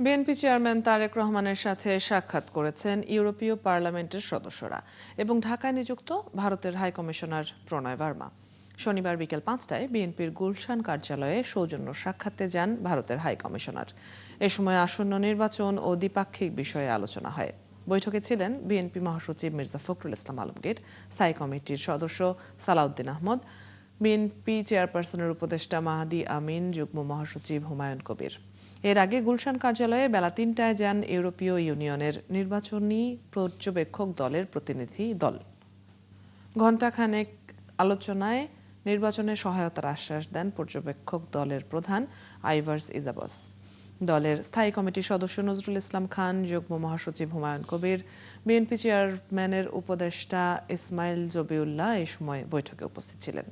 BNP chairman Tarique রহমানের সাথে সাক্ষাৎ করেছেন ইউরোপীয় পার্লামেন্টের সদস্যরা এবং ঢাকায় নিযুক্ত ভারতের হাইকমিশনার প্রণয় বার্মা। শনিবার বিকেল 5টায় বিএনপির গুলশান কার্যালয়ে সৌজন্য সাক্ষাতে যান ভারতের হাইকমিশনার। এ সময় আসন্ন নির্বাচন ও দ্বিপাক্ষিক বিষয়ে আলোচনা হয়। বৈঠকে ছিলেন বিএনপি মহাসচিব মির্জা ফখরুল ইসলাম আলমগীর, স্থায়ী কমিটির সদস্য সালাউদ্দিন আহমদ, বিএনপি চেয়ারপারসনের উপদেষ্টা মাহাদি আমিন, যুগ্ম মহাসচিব হুমায়ুন কবির। এর আগে গুলশান কার্যালয়ে বেলা 3টায় যান ইউরোপীয় ইউনিয়নের নির্বাচনী পর্যবেক্ষক দলের প্রতিনিধি দল। ঘণ্টাখানেক আলোচনায় নির্বাচনে সহায়তার আশ্বাস দেন পর্যবেক্ষক দলের প্রধান আইভার্স ইজাবস। দলের স্থায়ী কমিটির সদস্য নজরুল ইসলাম খান, যুগ্ম মহাসচিব হুমায়ুন কবির, বিএনপি চেয়ারম্যানের উপদেষ্টা ইসমাইল জবিউল্লাহ এই সময় বৈঠকে উপস্থিত ছিলেন।